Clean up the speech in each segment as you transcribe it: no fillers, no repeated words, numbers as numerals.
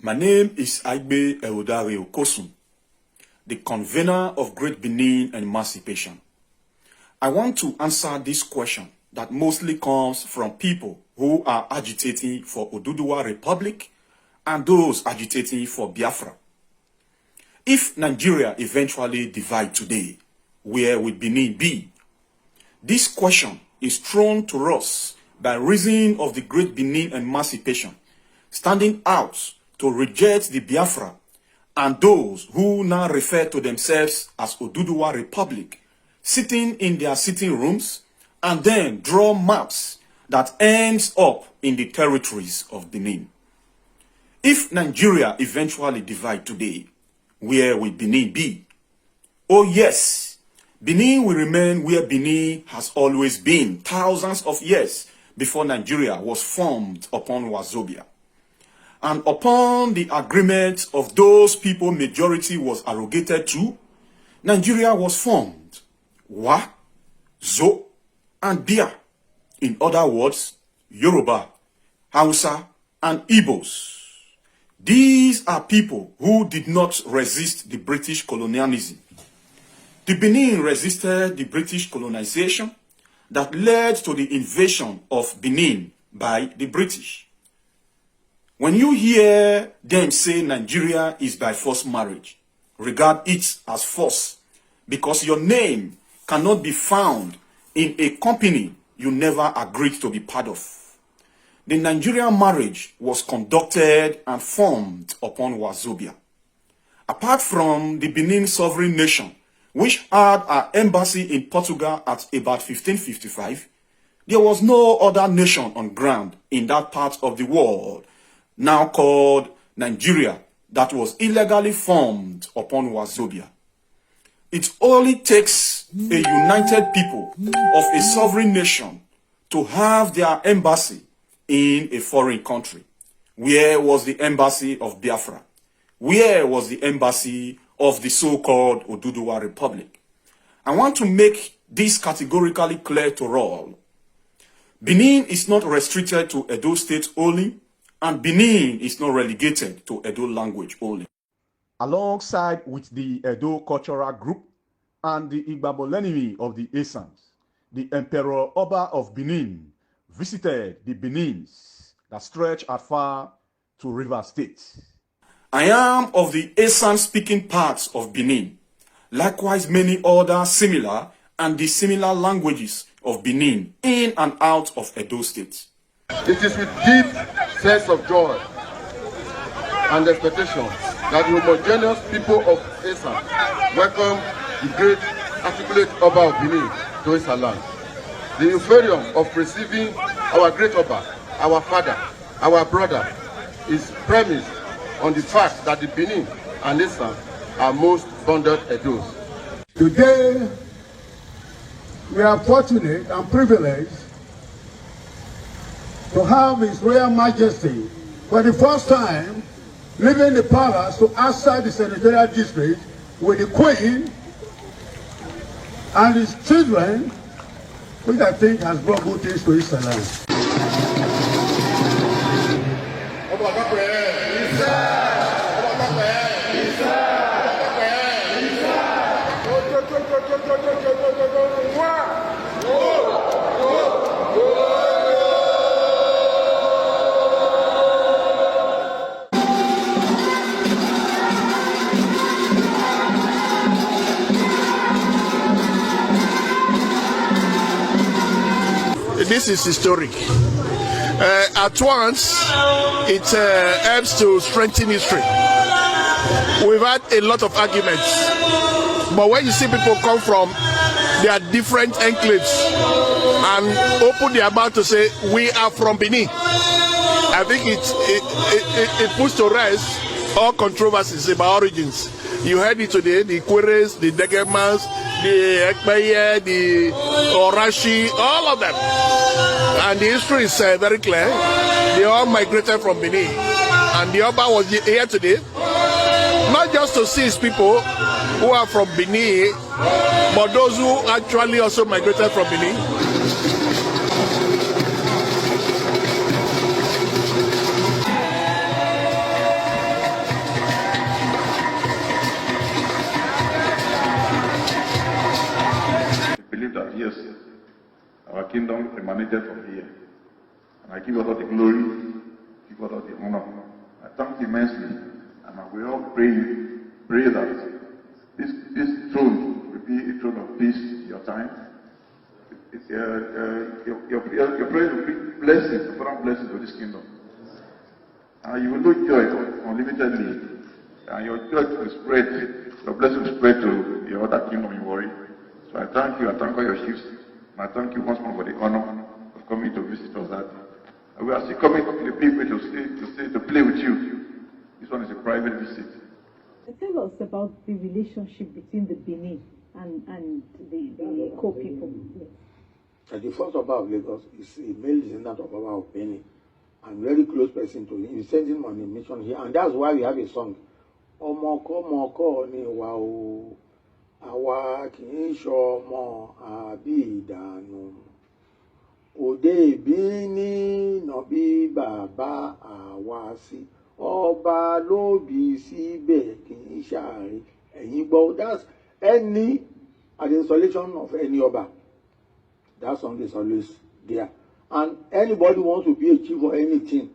My name is Igbinoba, the convener of Great Benin Emancipation. I want to answer this question that mostly comes from people who are agitating for Oduduwa Republic and those agitating for Biafra. If Nigeria eventually divide today, where will Benin be? This question is thrown to us by reason of the Great Benin Emancipation standing out to reject the Biafra and those who now refer to themselves as Oduduwa Republic, sitting in their sitting rooms and then draw maps that ends up in the territories of Benin. If Nigeria eventually divide today, where will Benin be? Oh yes, Benin will remain where Benin has always been thousands of years before Nigeria was formed upon Wazobia. And upon the agreement of those people majority was arrogated to, Nigeria was formed. Wa, Zo, and Bia. In other words, Yoruba, Hausa, and Igbos. These are people who did not resist the British colonialism. The Benin resisted the British colonization that led to the invasion of Benin by the British. When you hear them say Nigeria is by forced marriage, regard it as force because your name cannot be found in a company you never agreed to be part of. The Nigerian marriage was conducted and formed upon Wazobia. Apart from the Benin sovereign nation, which had an embassy in Portugal at about 1555, there was no other nation on ground in that part of the world now called Nigeria, that was illegally formed upon Wazobia. It only takes a united people of a sovereign nation to have their embassy in a foreign country. Where was the embassy of Biafra? Where was the embassy of the so-called Oduduwa Republic? I want to make this categorically clear to all. Benin is not restricted to Edo State only, and Benin is not relegated to Edo language only. Alongside with the Edo cultural group and the Igbabolenimi of the Esans, the Emperor Oba of Benin visited the Benins that stretch as far to River State. I am of the Esan-speaking parts of Benin, likewise many other similar and dissimilar languages of Benin in and out of Edo State. It is with deep sense of joy and expectation that the homogeneous people of Esan welcome the great articulate Oba of Benin to his land. The euphorium of receiving our great Oba, our father, our brother, is premised on the fact that the Benin and Esan are most bonded Edos. Today, we are fortunate and privileged to have His Royal Majesty for the first time leaving the palace to outside the senatorial district with the Queen and his children, which I think has brought good things to his land. This is historic. At once, it helps to strengthen history. We've had a lot of arguments, but when you see people come from their different enclaves and open their mouth to say, we are from Benin, I think it puts to rest all controversies about origins. You heard it today, the Queres, the Degemans, the Ekpeye, the Orashi, all of them. And the history is very clear. They all migrated from Benin. And the Oba was here today, not just to see his people who are from Benin, but those who actually also migrated from Benin. yes, our kingdom emanated from here. And I give God all the glory, give God all the honor. I thank you immensely. And we all pray that this throne will be a throne of peace in your time. Your prayer will bring blessings, profound blessings to this kingdom. And you will know joy unlimitedly. And your joy will spread, your blessing will spread to your other kingdom in worry. So I thank you, I thank all your chiefs. And I thank you once more for the honor of coming to visit us that. And we are still coming to the people to play with you. This one is a private visit. Tell us about the relationship between the Benin and the co-people. The first Oba of Lagos is a male descendant of Oba of Benin, and very close person to him. He's sending him on a mission here, and that's why we have a song. Omoko ni wa o, awa ki shomo abidanu. Ode bini no bi baba awasi. Oba lo bi sibe ki shari. That's any at the installation of any Oba. That song is always there. And anybody wants to be a chief or anything,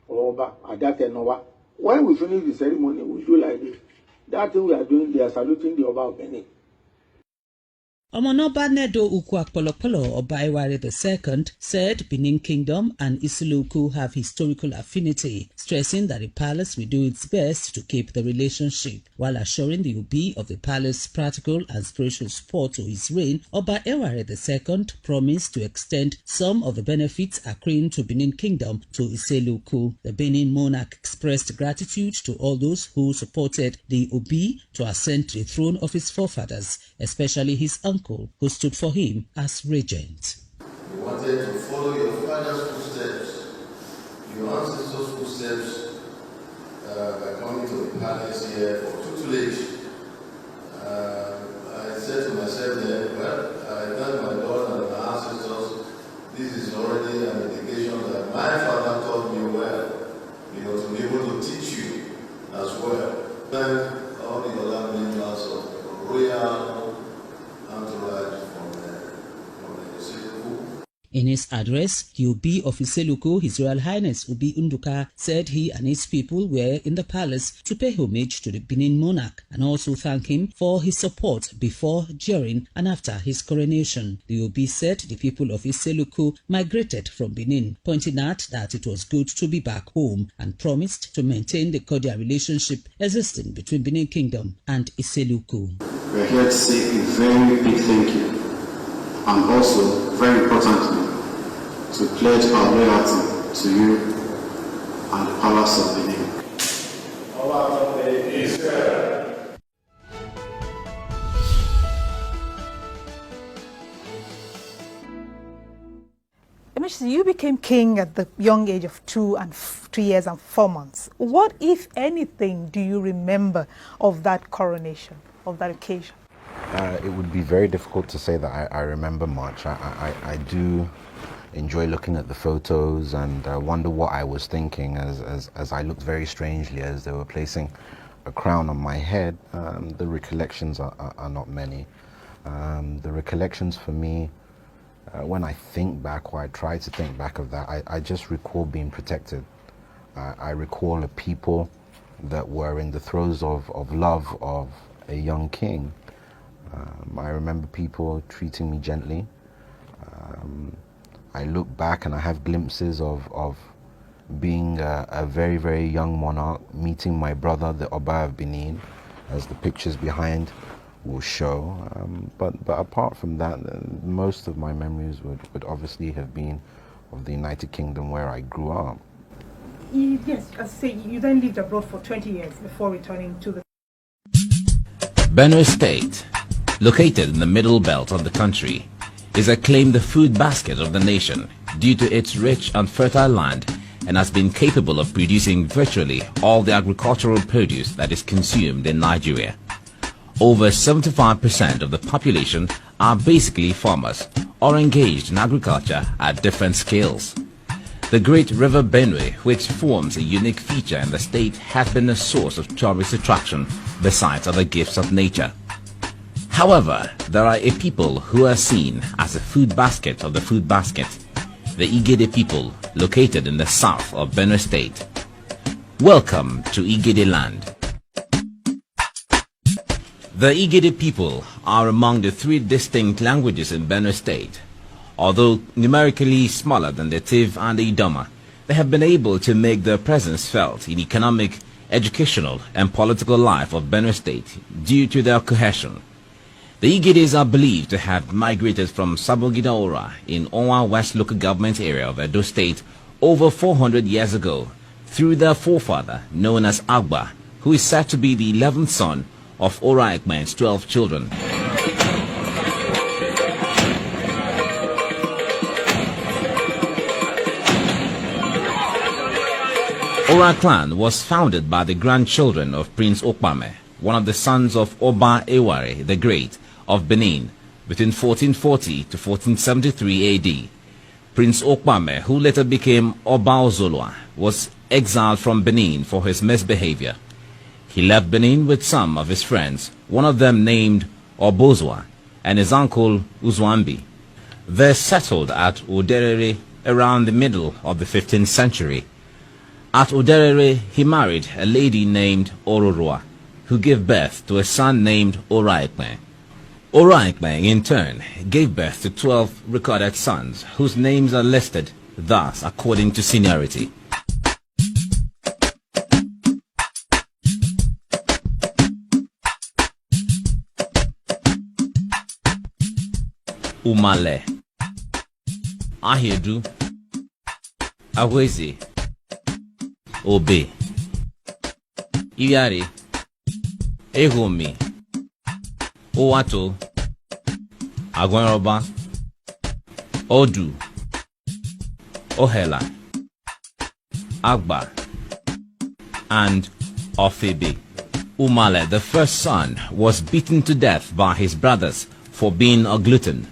or Oba, at that end, Oba. When we finish the ceremony, we do like this. That thing we are doing, they are saluting the Oba of Benin. Omonoba Nedo Ukwu Oba Eware II said Benin Kingdom and Isiluku have historical affinity, stressing that the palace will do its best to keep the relationship, while assuring the Obi of the palace practical and spiritual support to his reign. Oba Eware II promised to extend some of the benefits accruing to Benin Kingdom to Isiluku. The Benin monarch expressed gratitude to all those who supported the Obi to ascend to the throne of his forefathers, especially his uncle, who stood for him as regent. You wanted to follow your father's footsteps, your ancestors' footsteps, by coming to the palace here for tutelage. I said to myself then, well, I thank my God and my ancestors. This is already an indication that my father taught me well, to be able to teach you as well. Thank all the other members of royal entourage from the Isiluku. In his address, the Obi of Isiluku, His Royal Highness Obi Nduka, said he and his people were in the palace to pay homage to the Benin monarch and also thank him for his support before, during, and after his coronation. The Obi said the people of Isiluku migrated from Benin, pointing out that it was good to be back home, and promised to maintain the cordial relationship existing between Benin Kingdom and Isiluku. We are here to say a very big thank you, and also, very importantly, to pledge our loyalty to you and the Palace of Benin. You became king at the young age of 2 years and 4 months. What, if anything, do you remember of that coronation, of that occasion? It would be very difficult to say that I remember much. I do enjoy looking at the photos and wonder what I was thinking as I looked very strangely as they were placing a crown on my head. The recollections are not many. The recollections for me, when I think back, or I try to think back of that, I just recall being protected. I recall a people that were in the throes of love of a young king. I remember people treating me gently. I look back and I have glimpses of being a very, very young monarch, meeting my brother, the Oba of Benin, as the pictures behind will show. But apart from that, most of my memories would obviously have been of the United Kingdom where I grew up. Yes, as I say, you then lived abroad for 20 years before returning to the... Benue State, located in the middle belt of the country, is acclaimed the food basket of the nation due to its rich and fertile land, and has been capable of producing virtually all the agricultural produce that is consumed in Nigeria. Over 75% of the population are basically farmers or engaged in agriculture at different scales. The great river Benue, which forms a unique feature in the state, has been a source of tourist attraction besides other gifts of nature. However, there are a people who are seen as a food basket of the food basket, the Igede people located in the south of Benue State. Welcome to Igede land. The Igede people are among the 3 distinct languages in Benue State. Although numerically smaller than the Tiv and the Idoma, they have been able to make their presence felt in economic, educational and political life of Benue State due to their cohesion. The Igedes are believed to have migrated from Sabongida Ora in Onwa West local government area of Edo State over 400 years ago through their forefather known as Agba, who is said to be the 11th son of Ora Ekmen's 12 children. Ora clan was founded by the grandchildren of Prince Okpame, one of the sons of Oba Eware the Great of Benin, between 1440 to 1473 AD. Prince Okpame, who later became Oba Ozolwa, was exiled from Benin for his misbehavior. He left Benin with some of his friends, one of them named Obozwa, and his uncle Uzwambi. They settled at Uderere around the middle of the 15th century. At Uderere, he married a lady named Ororua, who gave birth to a son named Oraikme. Oraikme, in turn, gave birth to 12 recorded sons, whose names are listed thus according to seniority. Umale, Ahedu, Aweze, Obe, Iyari, Ehomi, Owato, Agwanroba, Odu, Ohela, Agba, and Ofebe. Umale, the first son, was beaten to death by his brothers for being a glutton.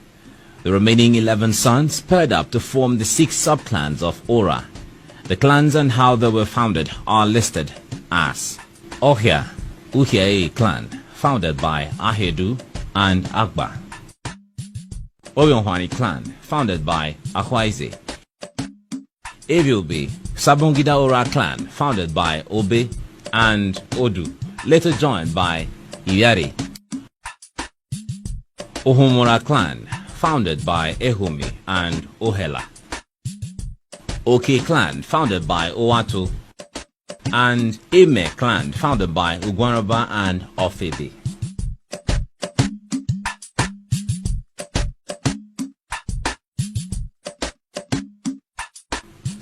The remaining 11 sons paired up to form the 6 sub-clans of Ora. The clans and how they were founded are listed as Ohia, Uhiae clan, founded by Ahedu and Agba. Oyonhwani clan, founded by Ahwaize. Ebiobe, Sabongida Ora clan, founded by Obe and Odu, later joined by Iyari. Ohomora clan, founded by Ehomi and Ohela. Oke clan, founded by Owato, and Eme clan, founded by Ugwanroba and Ofebe.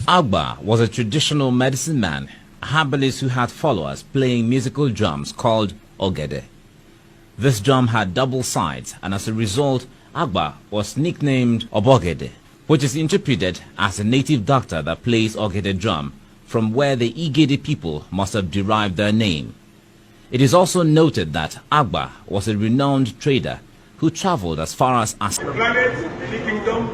Agba was a traditional medicine man, a herbalist who had followers playing musical drums called Ogede. This drum had double sides, and as a result, Agba was nicknamed Obogede, which is interpreted as a native doctor that plays Ogede drum, from where the Igede people must have derived their name. It is also noted that Agba was a renowned trader who traveled as far as the planet, the kingdom,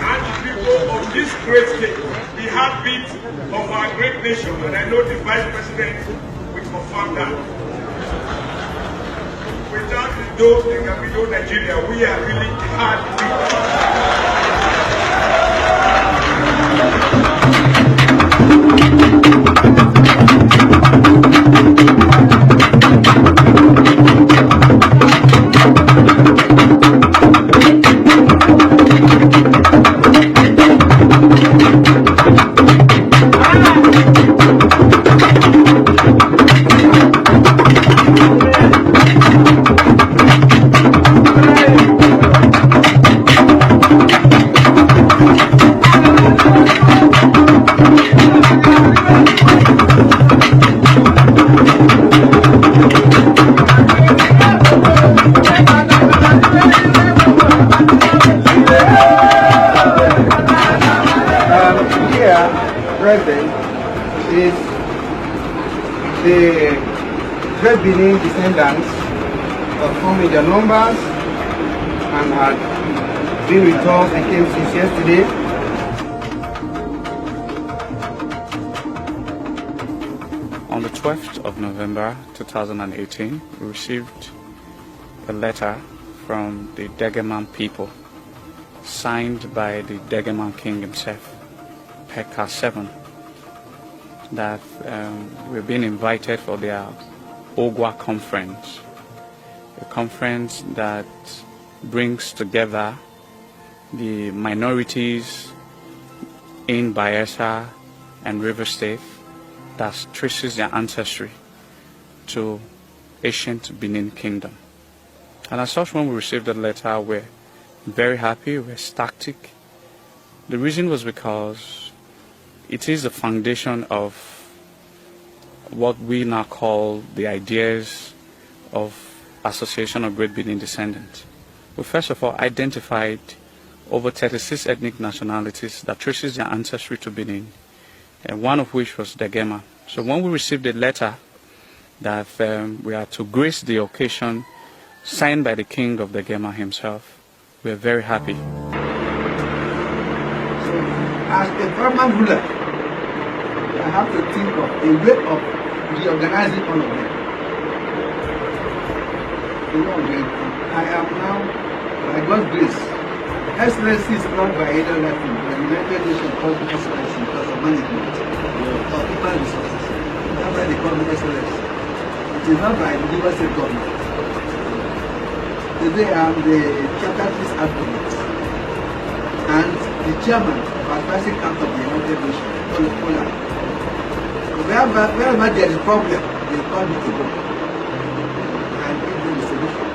and the people of this great state, the heartbeat of our great nation, and I know the Vice President will confirm that. Without the dough, there can be no Nigeria. We are really the heartbeat. Is the Great Benin descendants of whom in their numbers and had been with us and came since yesterday. On the 12th of November 2018, we received a letter from the Degeman people, signed by the Degeman king himself, Pekka 7, that we've been invited for their Ogwa conference, a conference that brings together the minorities in Bayelsa and River State that traces their ancestry to ancient Benin Kingdom. And as such, when we received the letter, we're very happy, we're ecstatic. The reason was because it is the foundation of what we now call the ideas of Association of Great Benin Descendants. We first of all identified over 36 ethnic nationalities that traces their ancestry to Benin, and one of which was Degema. So when we received a letter that we are to grace the occasion, signed by the king of Degema himself, we are very happy. So, as a paramount ruler, I have to think of a way of reorganizing all of them. I am now, by God's grace, excellency is not by either level, but the United Nations calls me excellency because of management or human resources. That's why they call me excellency. It is not by the River State government. Today I am the Charter Peace Advocate and the chairman of advising council of the United Nations, Poland. Wherever there is a problem, they call me to go and give them the solution.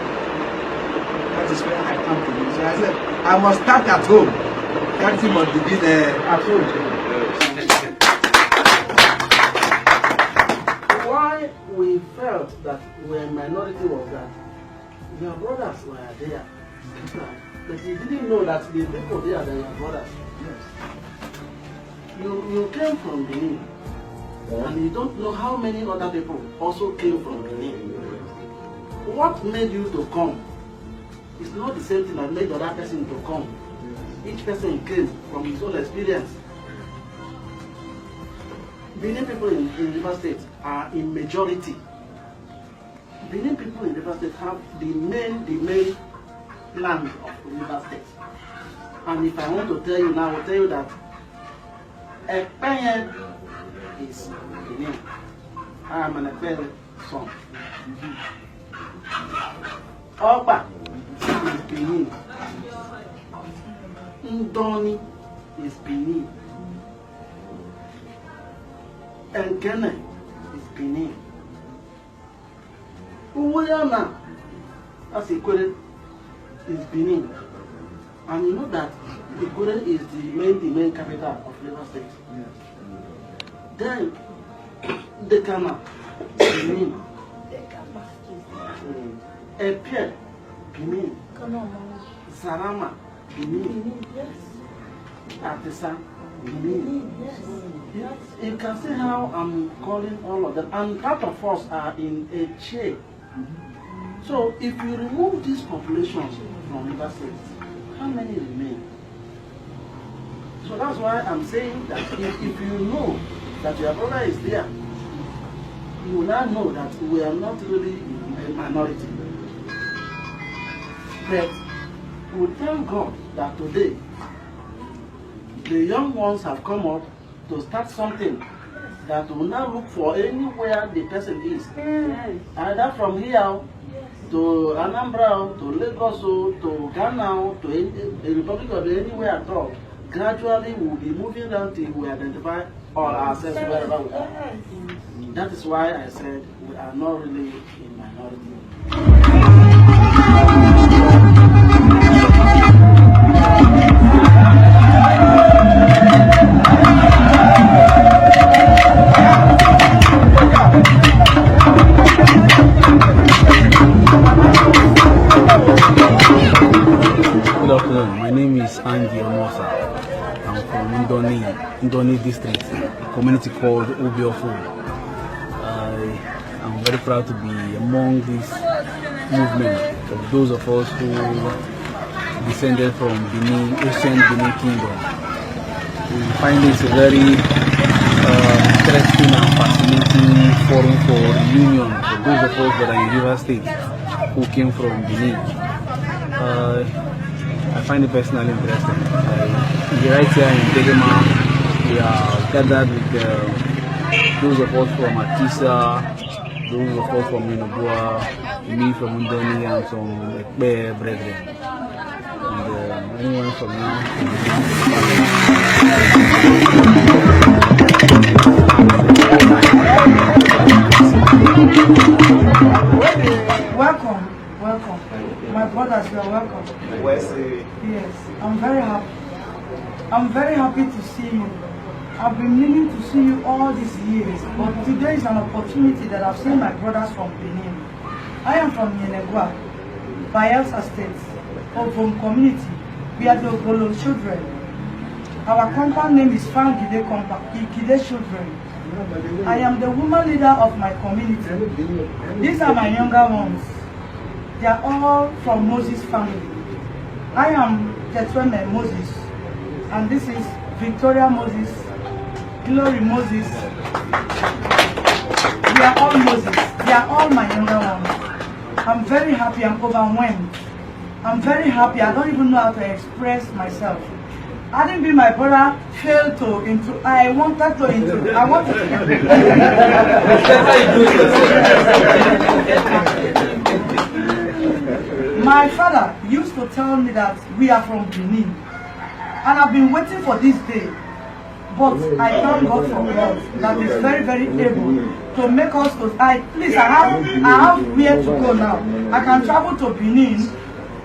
That is where I come to you. So I said, I must start at home. Everything must begin at home. Why we felt that we were a minority was that your brothers were there, but you didn't know that the people there are your brothers. Yes. You came from Benin, and you don't know how many other people also came from Benin. What made you to come? It's not the same thing that made the other person to come. Each person came from his own experience. Benin people in River State are in majority. Benin people in River State have the main land of River State. And if I want to tell you now, I will tell you that Ekpenye is Benin. I am an Ekpenye son. Oba is Benin. Ndoni is Benin. Engene is Benin. Uwayana, as Ikwere, is Benin. And you know that Ikwere is the main capital of River State. Yes. Then, Dekama, Benin. Epie, Benin. Sarama, Benin. Artisan, Benin. Yes. You can see how I'm calling all of them. And part of us are in a chain. So if you remove these populations from River State, how many remain? So that's why I'm saying that if you know that your brother is there, you will now know that we are not really a minority. But we thank God that today the young ones have come up to start something that will now look for anywhere the person is. Either from here to Anambra, to Lagos, to Ghana, to the Republic of anywhere at all. Gradually we will be moving down till we identify all ourselves wherever we are. That is why I said we are not really in minority. Good afternoon. My name is Andy Amosa. I'm from Ndoni district, a community called Obiofo. I'm very proud to be among this movement of those of us who descended from Benin, ancient Benin Kingdom. We find this a very interesting and fascinating forum for reunion for those of us that are in River State. who came from Benin. I find it personally interesting. Right here in Degema, we are gathered with those of us from Atisa, those of us from Minobua, me from Undoni, and some Ekbe brethren. And anyone from now. Welcome. My brothers, you are welcome. Yes, I'm very happy. I'm very happy to see you. I've been meaning to see you all these years, but today is an opportunity that I've seen my brothers from Benin. I am from Yenegua, Bayelsa State, Ovum community. We are the Ogolo children. Our compound name is Fangide children. I am the woman leader of my community. These are my younger ones. They are all from Moses family. I am Tetweme Moses, and this is Victoria Moses, Glory Moses. They are all Moses. They are all my younger ones. I'm very happy. I'm overwhelmed. I'm very happy. I don't even know how to express myself. I didn't be my brother failed to into. I wanted to into. I wanted My father used to tell me that we are from Benin, and I've been waiting for this day. But I thank God for God that is very, very able to make us to. I have where to go now. I can travel to Benin,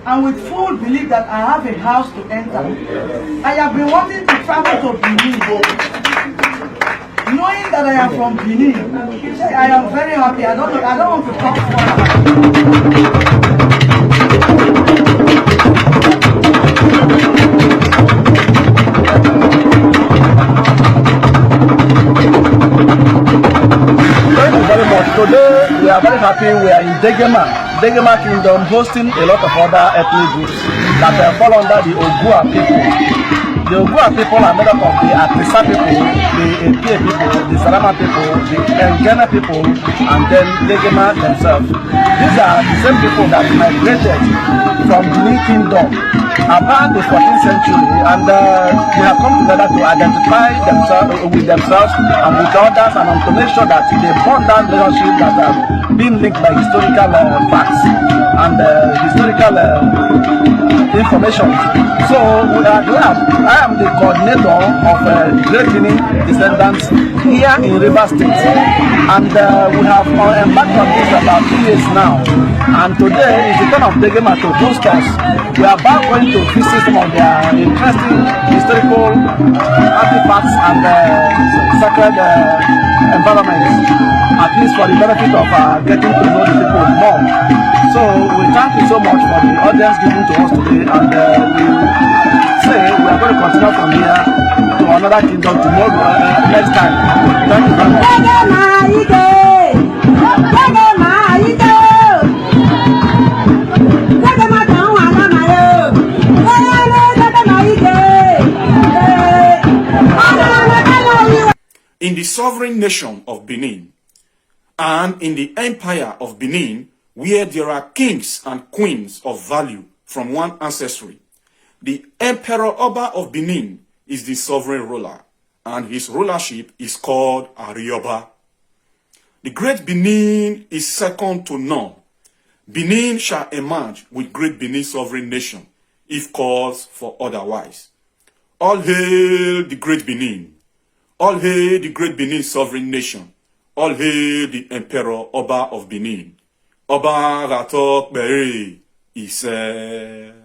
and with full belief that I have a house to enter. I have been wanting to travel to Benin, knowing that I am from Benin. I am very happy. I don't want to talk further. Thank you very much. Today we are very happy. We are in Degema Kingdom, hosting a lot of other ethnic groups that fall under the Ogua people. The Ogua people are made up of the Atisa people, the Epie people, the Sarama people, the Ngene people, and then Degema themselves. These are the same people that migrated from Benin Kingdom about the 14th century, and they have come together to identify themselves with themselves and with others, and to make sure that they bond that relationship that have been linked by historical facts and historical information. So we are glad. I am the coordinator of Great Benin Descendants here in Rivers State, and we have embarked on this about 2 years now. And today is the turn of Degema to host us. We are about going to visit some of their interesting historical artifacts and sacred environments, at least for the benefit of getting to know the people more. So we thank you so much for the audience given to us today, and we say we are going to continue from here to another kingdom tomorrow, next time. Thank you very much. In the sovereign nation of Benin and in the empire of Benin, where there are kings and queens of value from one ancestry, the Emperor Oba of Benin is the sovereign ruler, and his rulership is called Arioba. The Great Benin is second to none. Benin shall emerge with Great Benin sovereign nation, if cause for otherwise. All hail the Great Benin. All hail the Great Benin sovereign nation. All hail the Emperor Oba of Benin. Oba Ratok Bere, he said.